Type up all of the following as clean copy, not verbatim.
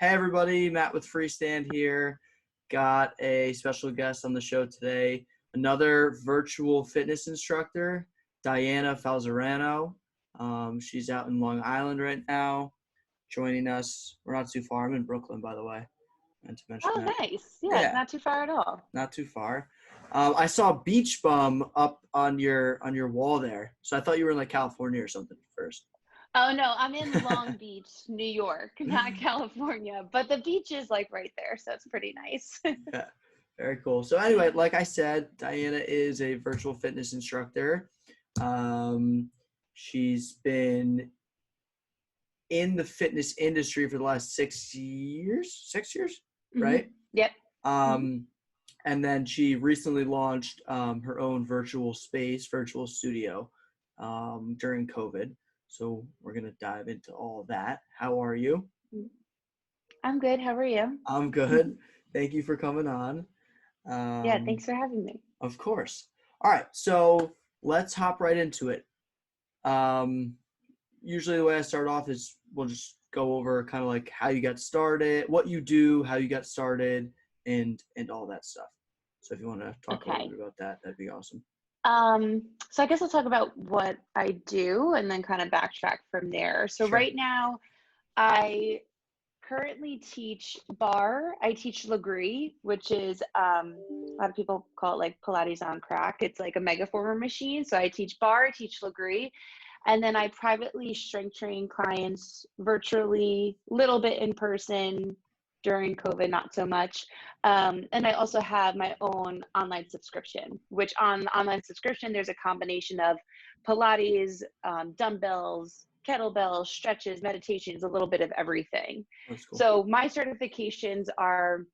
Hey everybody, Matt with Freestand here. Got a special guest on the show today, another virtual fitness instructor, Dianna Falzarano. She's out in Long Island right now, joining us. We're not too far. I'm in Brooklyn, by the way. I meant to mention Oh, that. nice. Yeah, not too far at all. Not too far. I saw Beach Bum up on your wall there, so I thought you were in like California or something first. Oh, no, I'm in Long Beach, New York, not California, but the beach is like right there, so it's pretty nice. Yeah, very cool. So anyway, like I said, Dianna is a virtual fitness instructor. She's been in the fitness industry for the last 6 years. 6 years, right? Yep. And then she recently launched her own virtual studio during COVID. So we're going to dive into all of that. How are you? I'm good. How are you? I'm good. Thank you for coming on. Yeah, thanks for having me. Of course. All right, so let's hop right into it. Usually the way I start off is we'll just go over kind of like how you got started, what you do, how you got started, and all that stuff. So if you want to talk a little bit about that, that'd be awesome. So I guess I'll talk about what I do and then kind of backtrack from there. So Sure. right now, I currently teach barre. I teach Legree, which is a lot of people call it like Pilates on crack. It's like a megaformer machine. So I teach barre, I teach Legree, and then I privately strength train clients virtually, little bit in person during COVID, not so much. And I also have my own online subscription, which on the online subscription, there's a combination of Pilates, dumbbells, kettlebells, stretches, meditations, a little bit of everything. That's cool. So my certifications are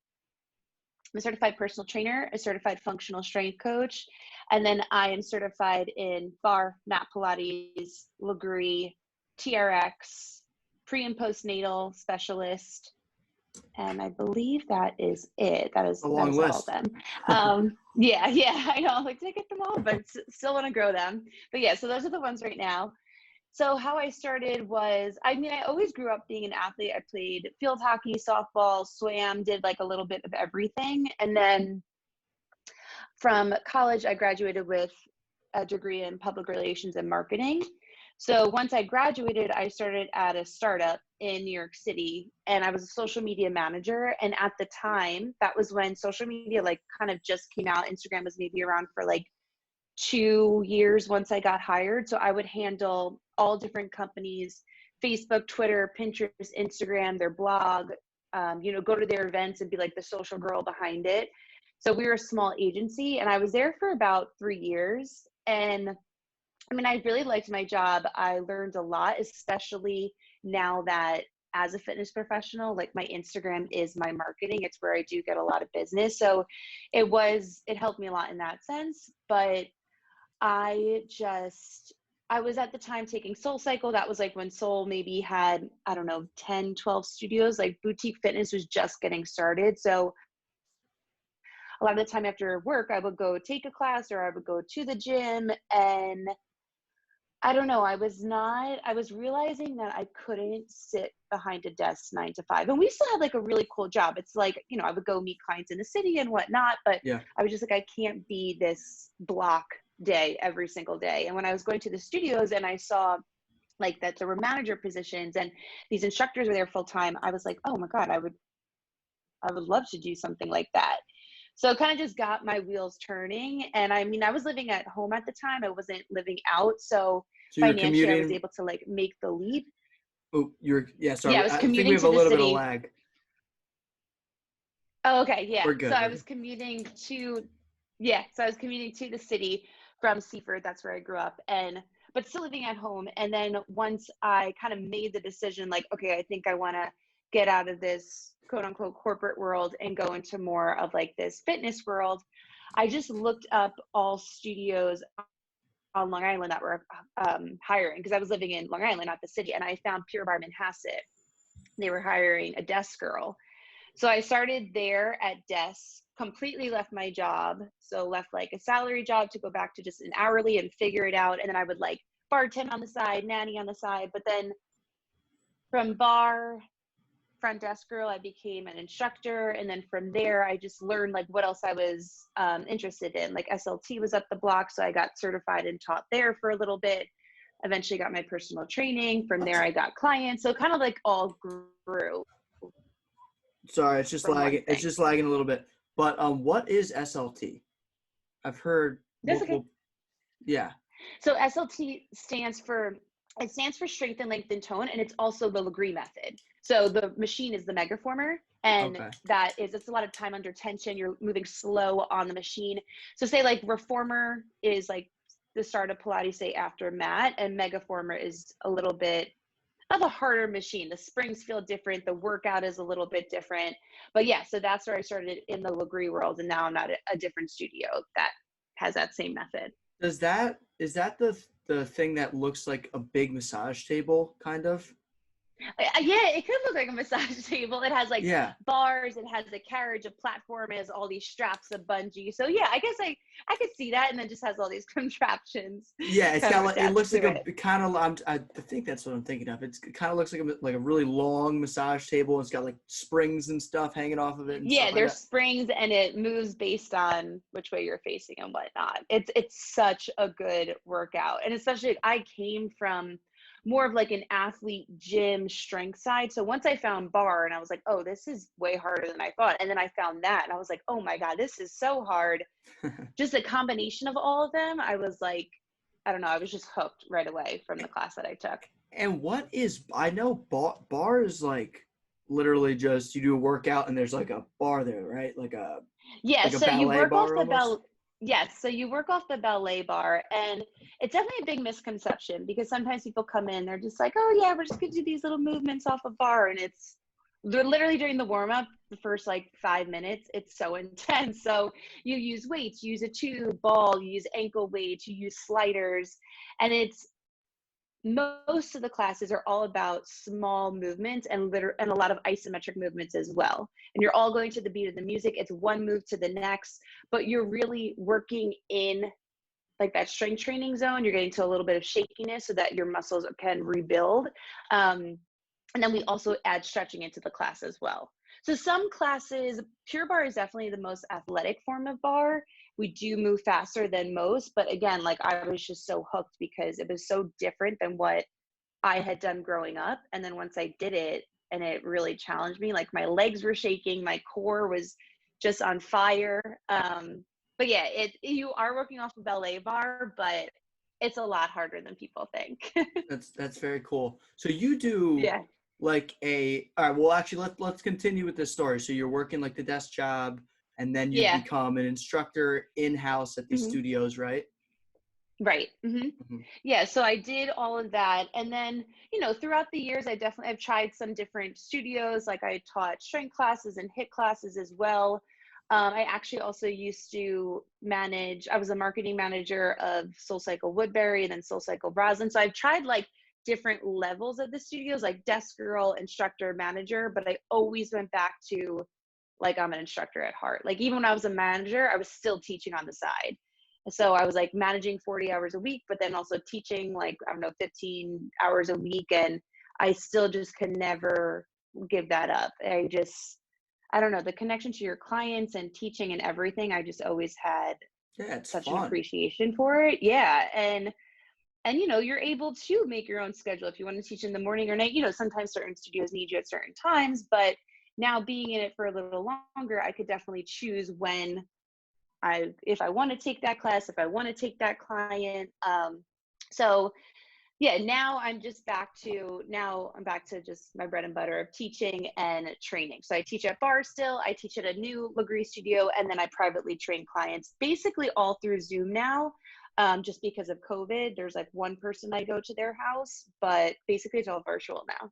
I'm a certified personal trainer, a certified functional strength coach, and then I am certified in barre, mat Pilates, Legree, TRX, pre and postnatal specialist, and I believe that is it. That is a long list. All of them. Yeah, I know. Like, did I get them all? But still want to grow them. But yeah, so those are the ones right now. So how I started was, I always grew up being an athlete. I played field hockey, softball, swam, did like a little bit of everything. And then from college, I graduated with a degree in public relations and marketing. So once I graduated, I started at a startup in New York City, and I was a social media manager. And at the time, that was when social media like kind of just came out. Instagram was maybe around for like 2 years once I got hired. So I would handle all different companies, Facebook, Twitter, Pinterest, Instagram, their blog, go to their events and be like the social girl behind it. So we were a small agency, and I was there for about 3 years. And I really liked my job. I learned a lot, especially now that as a fitness professional, like my Instagram is my marketing. It's where I do get a lot of business. So it helped me a lot in that sense. But I was at the time taking Soul Cycle. That was like when Soul maybe had, 10, 12 studios, like boutique fitness was just getting started. So a lot of the time after work, I would go take a class or I would go to the gym, and I don't know, I was realizing that I couldn't sit behind a desk 9 to 5. And we still had like a really cool job. It's like, I would go meet clients in the city and whatnot, but yeah. I was just like, I can't be this block day every single day. And when I was going to the studios and I saw like that there were manager positions and these instructors were there full time, I was like, oh my God, I would love to do something like that. So it kind of just got my wheels turning. And I was living at home at the time. I wasn't living out. So financially, I was able to like make the leap. Oh, sorry. Yeah, I was commuting to the city. I think we have a little bit of lag. Oh, okay. Yeah. We're good. So I was commuting to the city from Seaford. That's where I grew up, but still living at home. And then once I kind of made the decision, like, okay, I think I want to get out of this quote unquote corporate world and go into more of like this fitness world, I just looked up all studios on Long Island that were hiring, because I was living in Long Island, not the city, and I found Pure Barre Manhasset. They were hiring a desk girl. So I started there at desk, completely left my job. So left like a salary job to go back to just an hourly and figure it out. And then I would like bartend on the side, nanny on the side. But then from barre front desk girl, I became an instructor. And then from there, I just learned like what else I was interested in. Like SLT was up the block. So I got certified and taught there for a little bit. Eventually got my personal training. From there, I got clients. So kind of like all grew. Sorry, it's just From one lagging. It's thing. just lagging a little bit. But what is SLT? I've heard That's okay. multiple. Yeah. So SLT stands for strength and length and tone, and it's also the Legree method. So the machine is the megaformer, and Okay. it's a lot of time under tension. You're moving slow on the machine. So say like reformer is like the start of Pilates, say after mat, and megaformer is a little bit of a harder machine. The springs feel different. The workout is a little bit different. But yeah, so that's where I started in the Legree world, and now I'm at a different studio that has that same method. Is that the thing that looks like a big massage table, kind of? Yeah, it could look like a massage table. It has like Yeah. bars, it has a carriage, a platform, it has all these straps, a bungee. So yeah, I guess I could see that, and then just has all these contraptions Yeah, it's kind of got like it attached looks like to a it. kind of. I think that's what I'm thinking of. It kind of looks like a really long massage table. It's got like springs and stuff hanging off of it and stuff Yeah, like there's that. springs, and it moves based on which way you're facing and whatnot. It's such a good workout, and especially I came from more of like an athlete gym strength side. So once I found bar, and I was like, oh, this is way harder than I thought. And then I found that, and I was like, oh my god, this is so hard. Just a combination of all of them, I was like, I don't know, I was just hooked right away from the class that I took. And what is I know bar is like literally just you do a workout and there's like a bar there, right? Yeah, Like a so you ballet work off bar the almost. yes, so you work off the ballet bar, and it's definitely a big misconception because sometimes people come in, they're just like, oh yeah, we're just gonna do these little movements off a bar, and they're literally during the warm up, the first like 5 minutes, it's so intense. So you use weights, you use a tube, ball, you use ankle weights, you use sliders, and it's most of the classes are all about small movements and a lot of isometric movements as well. And you're all going to the beat of the music. It's one move to the next, but you're really working in like that strength training zone. You're getting to a little bit of shakiness so that your muscles can rebuild. And then we also add stretching into the class as well. So some classes, pure bar is definitely the most athletic form of bar. We do move faster than most, but again, like I was just so hooked because it was so different than what I had done growing up. And then once I did it, and it really challenged me, like my legs were shaking, my core was just on fire. But yeah, you are working off a ballet bar, but it's a lot harder than people think. That's very cool. So you do Yeah. like all right, well actually let's continue with this story. So you're working like the desk job and then you Yeah. become an instructor in-house at these Hmm. studios, right? Right. Hmm. Yeah, so I did all of that. And then, throughout the years, I've tried some different studios. Like I taught strength classes and HIIT classes as well. I actually also used to I was a marketing manager of SoulCycle Woodbury and then SoulCycle Roslyn. So I've tried like different levels of the studios, like desk girl, instructor, manager, but I always went back to like I'm an instructor at heart. Like even when I was a manager, I was still teaching on the side. So I was like managing 40 hours a week, but then also teaching like, I don't know, 15 hours a week. And I still just could never give that up. I don't know, the connection to your clients and teaching and everything, I just always had Yeah, it's such an fun. appreciation for it. Yeah. And you're able to make your own schedule if you want to teach in the morning or night. Sometimes certain studios need you at certain times, but now being in it for a little longer, I could definitely choose when if I want to take that class, if I want to take that client. So yeah, now I'm back to just my bread and butter of teaching and training. So I teach at bar still, I teach at a new Legree studio, and then I privately train clients basically all through Zoom now. Just because of COVID, there's like one person I go to their house, but basically it's all virtual now.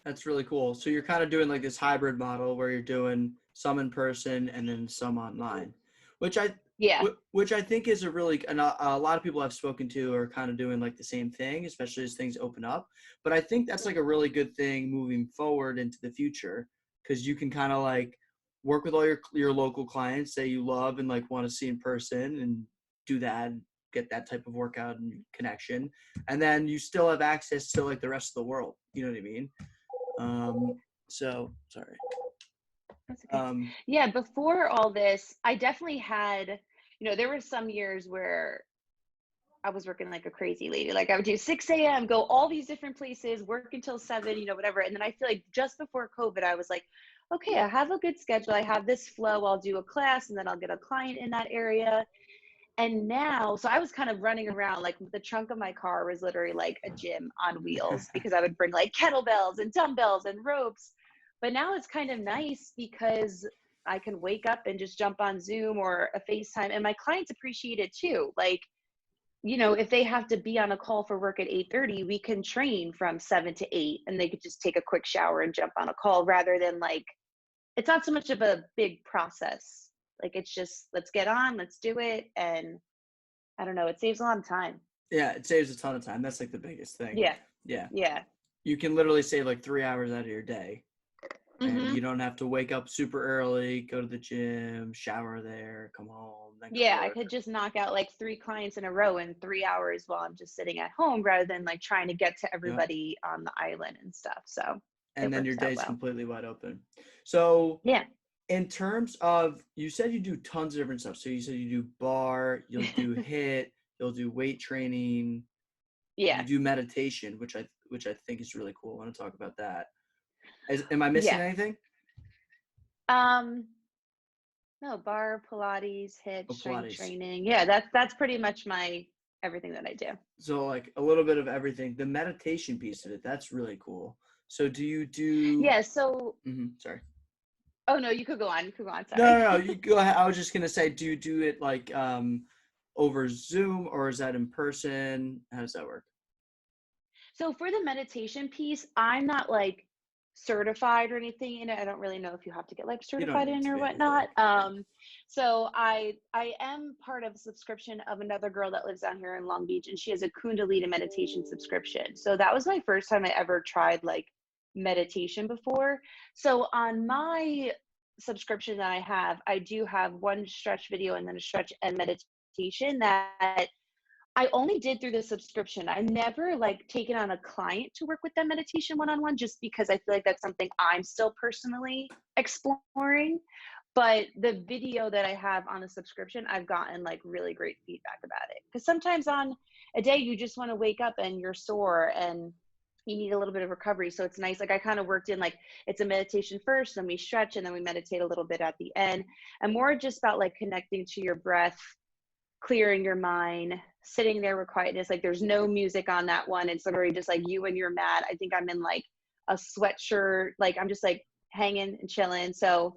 That's really cool. So you're kind of doing like this hybrid model where you're doing some in person and then some online, which I Yeah. which I think is and a lot of people I've spoken to are kind of doing like the same thing, especially as things open up. But I think that's like a really good thing moving forward into the future because you can kind of like work with all your local clients that you love and like want to see in person and do that, and get that type of workout and connection, and then you still have access to like the rest of the world. You know what I mean? Um, So sorry. That's okay. Um, Yeah, before all this, I definitely had, there were some years where I was working like a crazy lady. Like I would do 6 a.m., go all these different places, work until 7, whatever. And then I feel like just before COVID, I was like, okay, I have a good schedule. I have this flow. I'll do a class and then I'll get a client in that area. And now, so I was kind of running around, like the trunk of my car was literally like a gym on wheels because I would bring like kettlebells and dumbbells and ropes. But now it's kind of nice because I can wake up and just jump on Zoom or a FaceTime, and my clients appreciate it too. Like, if they have to be on a call for work at 8:30, we can train from 7 to 8 and they could just take a quick shower and jump on a call rather than like, it's not so much of a big process. Like it's just, let's get on, let's do it. And I don't know, it saves a lot of time. yeah, it saves a ton of time. That's like the biggest thing. Yeah. Yeah. Yeah. You can literally save like 3 hours out of your day. And Hmm. you don't have to wake up super early, go to the gym, shower there, come home, then go to Yeah. I work. could just knock out like 3 clients in a row in 3 hours while I'm just sitting at home rather than like trying to get to Yeah. everybody on the island and stuff. So And it then your works out day's well. completely wide open. So Yeah. in terms of, you said you do tons of different stuff. So you said you do bar, you'll do HIIT, you'll do weight training, you Yeah. do meditation, which I think is really cool. I want to talk about that. Am I missing Yeah. anything? Um, no, bar, Pilates, HIIT, Oh, strength Pilates. training. Yeah, that's pretty much my everything that I do. So like a little bit of everything. The meditation piece of it, that's really cool. So do you do? Yeah, so Sorry. oh no, you could go on. You could go on, No, sorry. no, no. You go ahead. I was just gonna say, do you do it like over Zoom or is that in person? How does that work? So for the meditation piece, I'm not like certified or anything in it. I don't really know if you have to get like You don't certified need in to or be, I whatnot. think. Yeah. So I am part of a subscription of another girl that lives down here in Long Beach, and she has a Kundalini meditation subscription. So that was my first time I ever tried like meditation before. So on my subscription that I have, I do have one stretch video and then a stretch and meditation that I only did through the subscription. I never like taken on a client to work with them meditation one-on-one just because I feel like that's something I'm still personally exploring. But the video that I have on the subscription, I've gotten like really great feedback about it. Because sometimes on a day you just want to wake up and you're sore and you need a little bit of recovery. So it's nice. Like I kind of worked in like it's a meditation first, then we stretch, and then we meditate a little bit at the end. And more just about like connecting to your breath, clearing your mind, sitting there with quietness. Like there's no music on that one. It's literally just like you and your mat. I think I'm in like a sweatshirt. Like I'm just like hanging and chilling. So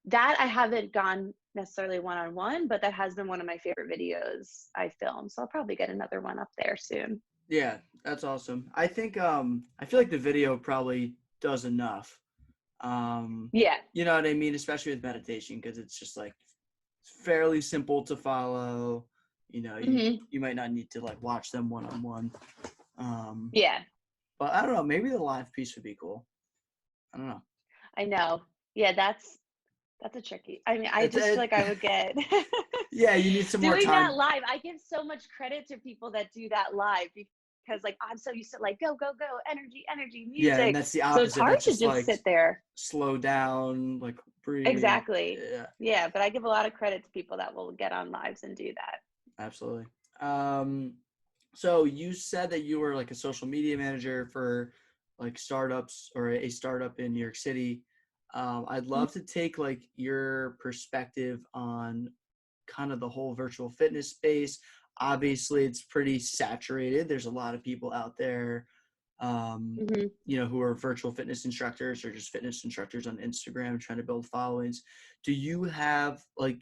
that I haven't gone necessarily one-on-one, but that has been one of my favorite videos I filmed. So I'll probably get another one up there soon. Yeah, that's awesome. I think I feel like the video probably does enough. Yeah. You know what I mean, especially with meditation because it's just like fairly simple to follow. You know, Hmm. you might not need to like watch them one on one. Um, Yeah, but I don't know. Maybe the live piece would be cool. I don't know. I know. Yeah, that's a tricky. I mean, I It's just feel it, like I would get yeah. You need some more doing that time. live. I give so much credit to people that do that live because like I'm so used to like go, go, go, energy, energy, Yeah, and music. that's the So it's opposite. hard That's to just just like sit there. slow down, like breathe. Exactly. Yeah, Yeah, but I give a lot of credit to people that will get on lives and do that. absolutely. So you said that you were like a social media manager for like startups or a startup in New York City. I'd love to take like your perspective on kind of the whole virtual fitness space. Obviously, it's pretty saturated. There's a lot of people out there, Mm-hmm. who are virtual fitness instructors or just fitness instructors on Instagram trying to build followings. Do you have like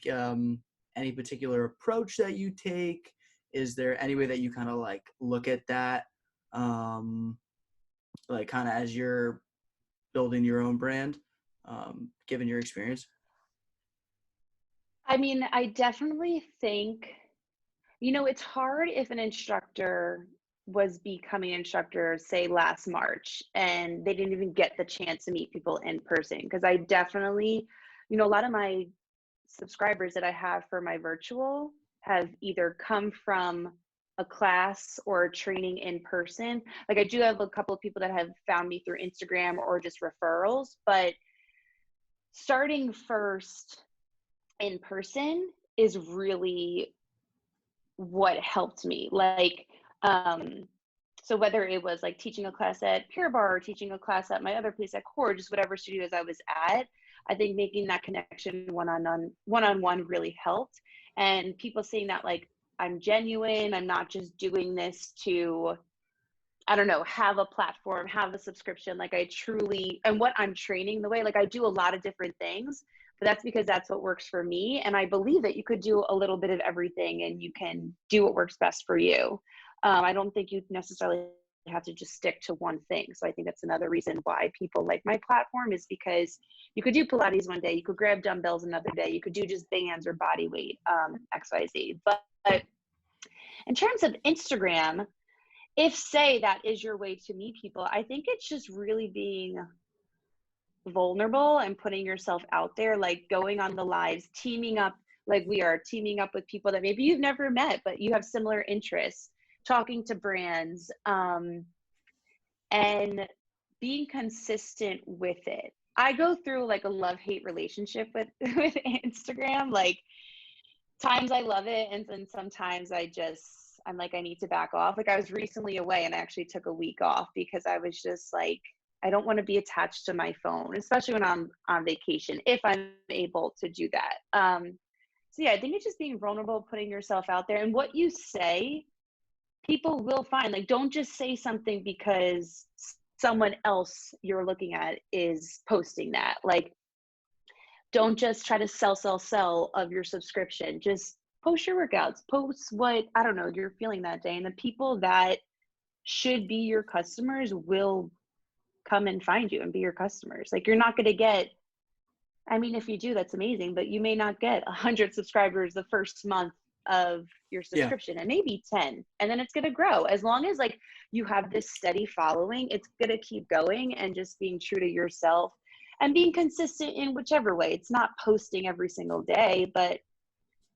any particular approach that you take? Is there any way that you kind of like look at that, um, like kind of as you're building your own brand, given your experience? I mean, I definitely think, it's hard if an instructor was becoming an instructor, say last March, and they didn't even get the chance to meet people in person. Because I definitely, a lot of my subscribers that I have for my virtual have either come from a class or a training in person. Like I do have a couple of people that have found me through Instagram or just referrals, but starting first in person is really what helped me. Like, so whether it was like teaching a class at Pure Bar or teaching a class at my other place at Core, just whatever studios I was at, I think making that connection one-on-one really helped. And people seeing that like I'm genuine, I'm not just doing this to, I don't know, have a platform, have a subscription. Like I truly, and what I'm training the way, like I do a lot of different things, but that's because that's what works for me. And I believe that you could do a little bit of everything and you can do what works best for you. I don't think you necessarily have to just stick to one thing. So I think that's another reason why people like my platform, is because you could do Pilates one day, you could grab dumbbells another day, you could do just bands or body weight, XYZ. But in terms of Instagram, if say that is your way to meet people, I think it's just really being vulnerable and putting yourself out there, like going on the lives, teaming up, like we are teaming up with people that maybe you've never met, but you have similar interests, talking to brands, and being consistent with it. I go through like a love-hate relationship with with Instagram. Like times I love it, and then sometimes I'm like, I need to back off. Like I was recently away and I actually took a week off because I was just like, I don't want to be attached to my phone, especially when I'm on vacation, if I'm able to do that. So yeah, I think it's just being vulnerable, putting yourself out there, and what you say, people will find. Like, don't just say something because someone else you're looking at is posting that. Like, don't just try to sell of your subscription. Just post your workouts, post what, I don't know, you're feeling that day. And the people that should be your customers will come and find you and be your customers. Like, you're not going to get, I mean, if you do, that's amazing, but you may not get 100 subscribers the first month of your Yeah. subscription, and maybe 10, and then it's going to grow. As long as like you have this steady following, it's going to keep going, and just being true to yourself and being consistent in whichever way. It's not posting every single day, but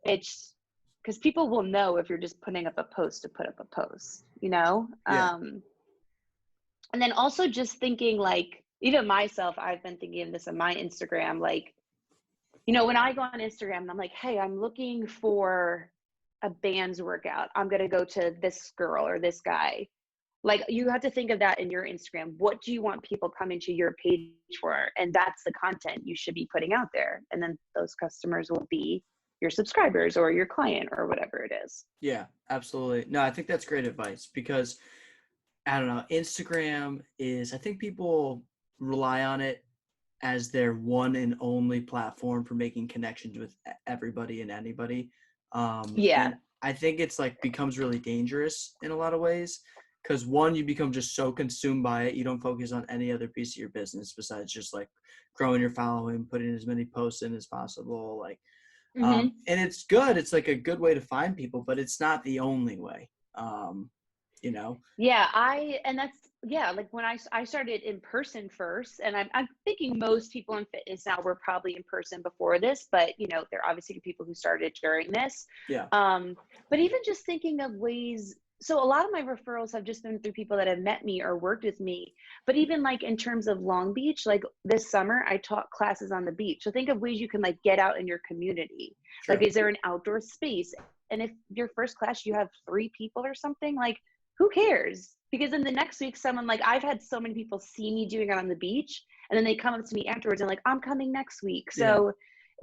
it's because people will know if you're just putting up a post to put up a post, you know? Yeah. And then also just thinking, like, even myself, I've been thinking of this on my Instagram, like, you know, when I go on Instagram and I'm like, hey, I'm looking for a band's workout, I'm going to go to this girl or this guy. Like, you have to think of that in your Instagram. What do you want people coming to your page for? And that's the content you should be putting out there. And then those customers will be your subscribers or your client or whatever it is. Yeah, absolutely. No, I think that's great advice because I don't know, Instagram is, I think people rely on it as their one and only platform for making connections with everybody and anybody. Yeah. And I think it's like becomes really dangerous in a lot of ways because one, you become just so consumed by it. You don't focus on any other piece of your business besides just like growing your following, putting as many posts in as possible. Like, Mm-hmm. and it's good. It's like a good way to find people, but it's not the only way. You know? Yeah, and that's, yeah, like when I started in person first, and I'm thinking most people in fitness now were probably in person before this, but you know, there are obviously people who started during this. Yeah. But even just thinking of ways, so a lot of my referrals have just been through people that have met me or worked with me. But even like in terms of Long Beach, like this summer, I taught classes on the beach. So think of ways you can like get out in your community. Like, Sure. is there an outdoor space? And if your first class you have 3 people or something, like, who cares? Because then the next week, someone, like, I've had so many people see me doing it on the beach, and then they come up to me afterwards and like, I'm coming next week. Yeah. So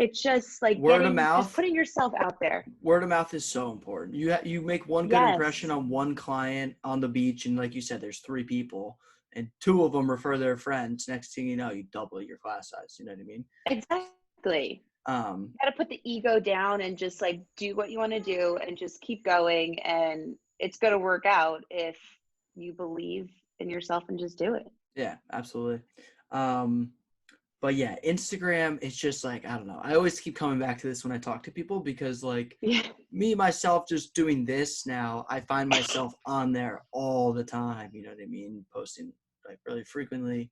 it's just like Word of just mouth. putting yourself out there. Word of mouth is so important. You make one good impression Yes, on one client on the beach, and like you said, there's 3 people, and 2 of them refer their friends. Next thing you know, you double your class size. You know what I mean? exactly. Um, You got to put the ego down and just like do what you want to do and just keep going. And it's going to work out if you believe in yourself and just do it. yeah, absolutely. Um, but yeah, Instagram is just like, I don't know. I always keep coming back to this when I talk to people because like Yeah. me myself just doing this now, I find myself on there all the time. You know what I mean? Posting like really frequently.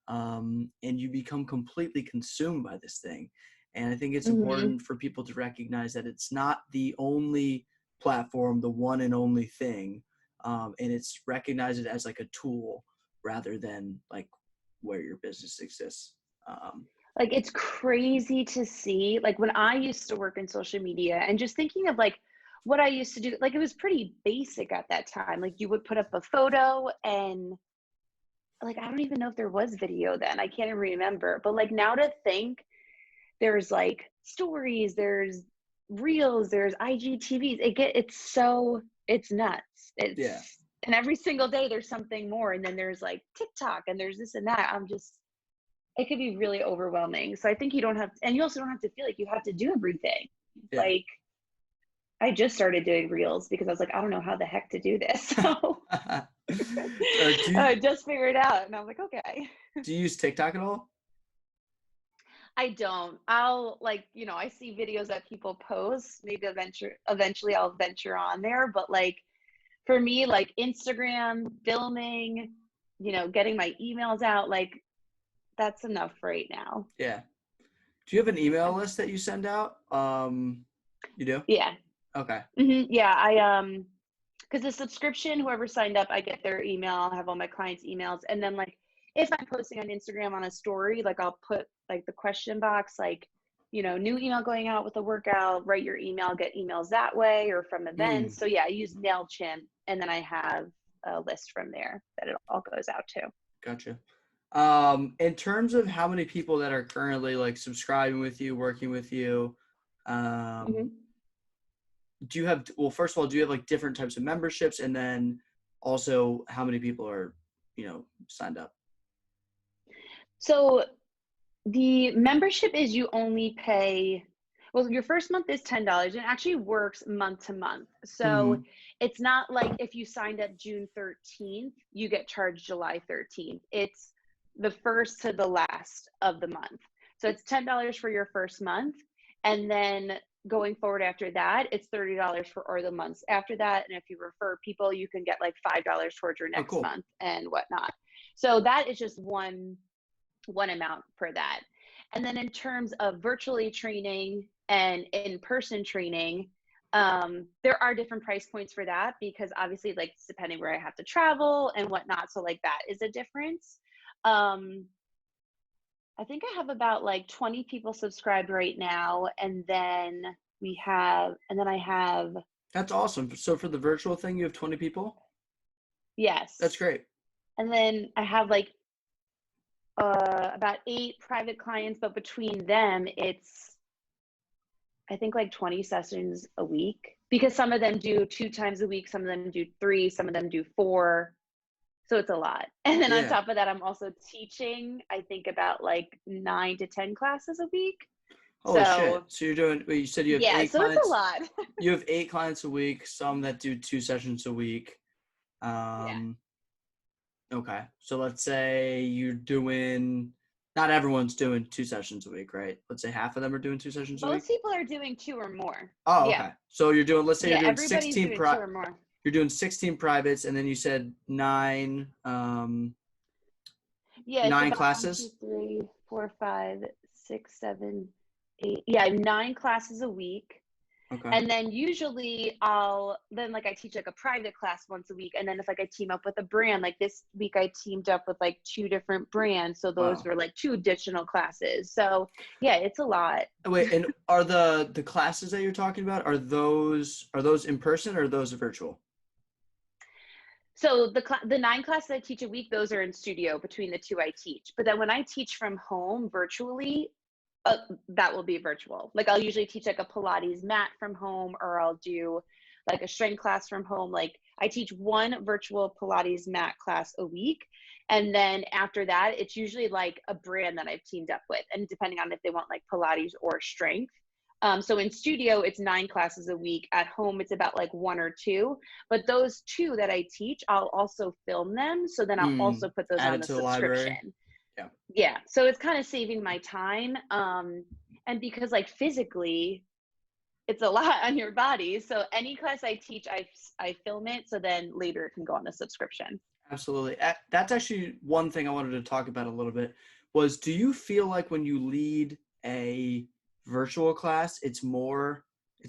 And you become completely consumed by this thing. And I think it's Mm-hmm. important for people to recognize that it's not the only platform, the one and only thing, and it's recognized as like a tool rather than like where your business exists. Like, it's crazy to see, like, when I used to work in social media and just thinking of like what I used to do, like, it was pretty basic at that time. Like, you would put up a photo and, like, I don't even know if there was video then. I can't even remember. But like, now to think there's like stories, there's reels, there's IGTVs. It's nuts. Yeah. And every single day there's something more. And then there's like TikTok and there's this and that. It could be really overwhelming. So I think you don't have, and you also don't have to feel like you have to do everything. Yeah. Like, I just started doing reels because I was like, I don't know how the heck to do this. So I just figured it out, and I was like, okay. Do you use TikTok at all? I don't. I'll, like, I see videos that people post. Maybe eventually I'll venture on there. But like, for me, like Instagram, filming, getting my emails out, like, that's enough right now. Yeah. Do you have an email list that you send out? You do? Yeah. Okay. Yeah, because the subscription, whoever signed up, I get their email. I'll have all my clients' emails. And then, like, if I'm posting on Instagram on a story, like, I'll put, like, the question box, like, new email going out with a workout, write your email, get emails that way, or from events. So, yeah, I use MailChimp, and then I have a list from there that it all goes out to. Gotcha. In terms of how many people that are currently, like, subscribing with you, working with you, do you have, well, first of all, do you have like different types of memberships, and then also how many people are, signed up? So the membership is you only pay, well, your first month is $10, and it actually works month to month. So it's not like if you signed up June 13th, you get charged July 13th. It's the first to the last of the month. So it's $10 for your first month. And then going forward after that, it's $30 for all the months after that. And if you refer people, you can get like $5 towards your next month and whatnot. So that is just one amount for that. And then in terms of virtually training and in-person training, there are different price points for that, because obviously, like, depending where I have to travel and whatnot. So like, that is a difference. I think I have about like 20 people subscribed right now. And then I have. That's awesome. So for the virtual thing, you have 20 people? Yes. That's great. And then I have like about 8 private clients, but between them, it's, I think, like 20 sessions a week, because some of them do 2 times a week, some of them do 3, some of them do 4. So it's a lot. And then on top of that, I'm also teaching, I think, about like 9 to 10 classes a week. Holy shit. So you're doing, you said you have 8 clients. It's a lot. You have 8 clients a week, some that do 2 sessions a week. Okay. So let's say you're doing, not everyone's doing 2 sessions a week, right? Let's say half of them are doing 2 sessions a week. Most people are doing 2 or more. Oh, okay. So you're doing, let's say you're doing 16 2 or more. You're doing 16 privates, and then you said 9 9 classes? 1, 2, 3, 4, 5, 6, 7, 8. Yeah, 9 classes a week. Okay. And then usually I teach like a private class once a week. And then if like I team up with a brand, like this week I teamed up with like 2 different brands. So those were like 2 additional classes. So yeah, it's a lot. Wait, and are the classes that you're talking about, are those in person or are those virtual? So the 9 classes I teach a week, those are in studio between the 2 I teach. But then when I teach from home virtually, that will be virtual. Like, I'll usually teach like a Pilates mat from home, or I'll do like a strength class from home. Like, I teach 1 virtual Pilates mat class a week. And then after that, it's usually like a brand that I've teamed up with, and depending on if they want like Pilates or strength. So in studio, it's 9 classes a week. At home, it's about like 1 or 2. But those 2 that I teach, I'll also film them. So then I'll also put those on the subscription. Yeah. So it's kind of saving my time. And because like physically, it's a lot on your body. So any class I teach, I film it. So then later it can go on the subscription. Absolutely. That's actually one thing I wanted to talk about a little bit was, do you feel like when you lead a virtual class, it's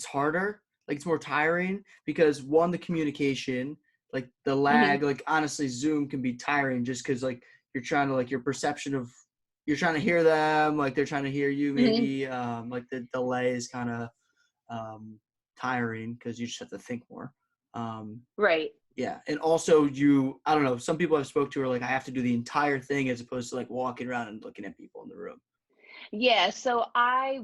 harder? like it's more tiring because one, the communication, like the Hmm. lag, like honestly, Zoom can be tiring just because like you're trying to like your perception of you're trying to hear them, like they're trying to hear you Hmm. maybe. Like the delay is kind of tiring because you just have to think more. Um, Right. yeah, and also I don't know, some people I've spoke to are like I have to do the entire thing as opposed to like walking around and looking at people in the room. Yeah. So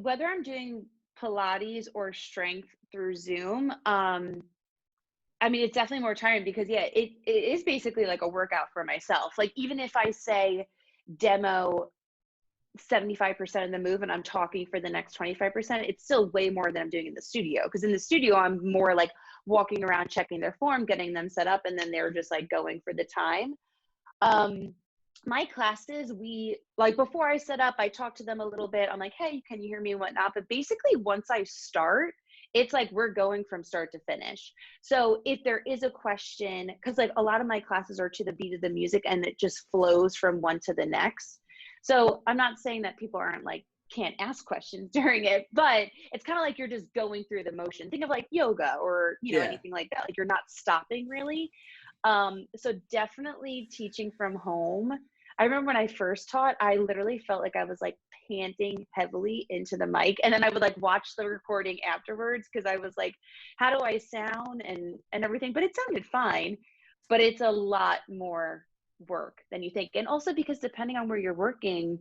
whether I'm doing Pilates or strength through Zoom, I mean, it's definitely more tiring because yeah, it is basically like a workout for myself. Like even if I say demo 75% of the move and I'm talking for the next 25%, it's still way more than I'm doing in the studio. Because in the studio, I'm more like walking around, checking their form, getting them set up, and then they're just like going for the time. Um, my classes, we like before I set up, I talk to them a little bit. I'm like, hey, can you hear me and whatnot? But basically, once I start, it's like we're going from start to finish. So if there is a question, because like a lot of my classes are to the beat of the music and it just flows from one to the next. So I'm not saying that people aren't like can't ask questions during it, but it's kind of like you're just going through the motion. Think of like yoga or, Yeah. anything like that. Like you're not stopping really. So definitely teaching from home. I remember when I first taught, I literally felt like I was like panting heavily into the mic. And then I would like watch the recording afterwards because I was like, how do I sound and everything? But it sounded fine. But it's a lot more work than you think. And also because depending on where you're working,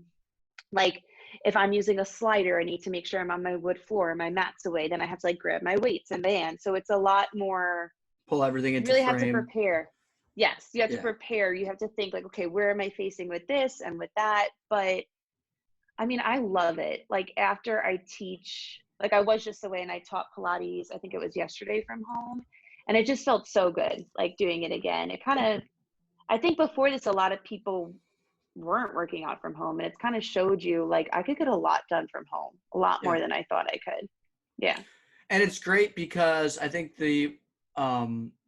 like if I'm using a slider, I need to make sure I'm on my wood floor, my mat's away, then I have to like grab my weights and band. So it's a lot more, Pull everything you into really have to frame. prepare. Yes, you have to Yeah. prepare. You have to think like, okay, where am I facing with this and with that? But I mean, I love it. Like after I teach, like I was just away and I taught Pilates, I think it was yesterday from home. And it just felt so good, like doing it again. It kind of, I think before this, a lot of people weren't working out from home. And it's kind of showed you like I could get a lot done from home, a lot Yeah. more than I thought I could. Yeah. And it's great because I think the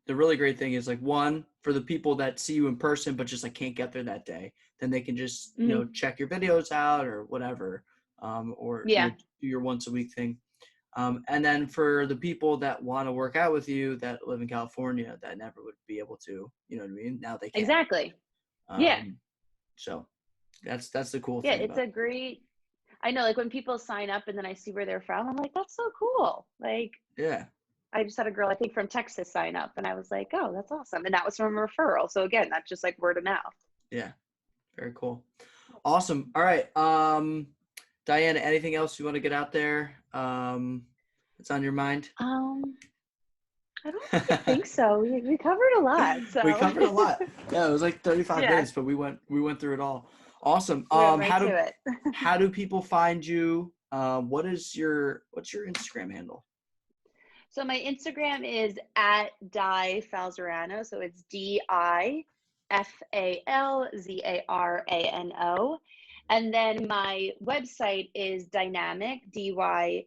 really great thing is like one for the people that see you in person but just like can't get there that day, then they can just Hmm. check your videos out or whatever, or Yeah. do your once a week thing. And then for the people that want to work out with you that live in California that never would be able to, you know what I mean? Now they can. Exactly. Yeah. Um, so that's the cool Yeah. thing It's about a great, I know, like when people sign up and then I see where they're from, I'm like, that's so cool. Like, it. Yeah. I just had a girl, I think from Texas, sign up, and I was like, oh, that's awesome. And that was from a referral. So again, that's just like word of mouth. Yeah. Very cool. Awesome. All right. Diana, anything else you want to get out there? That's on your mind? Um, I don't really think so. We covered a lot. We So covered a lot. Yeah, it was like 35 yeah, minutes, but we went through it all. Awesome. we went right to it. How do people find you? What's your Instagram handle? So my Instagram is at Di Falzarano. So it's DIFALZARANO. And then my website is dynamic, DYNAMIC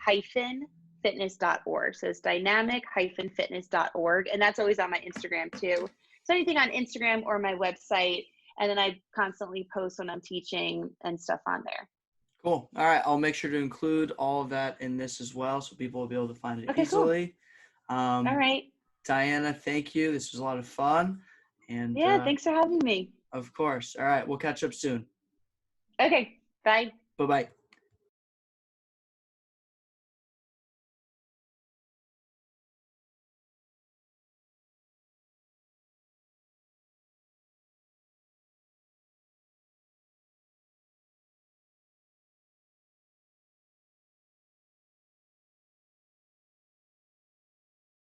hyphen fitness.org. So it's dynamic hyphen fitness.org. And that's always on my Instagram too. So anything on Instagram or my website. And then I constantly post when I'm teaching and stuff on there. Cool. All right. I'll make sure to include all of that in this as well so people will be able to find it Okay, cool. easily. All right. Diana, thank you. This was a lot of fun. And Yeah, thanks for having me. of course. All right. We'll catch up soon. Okay, bye. Bye-bye.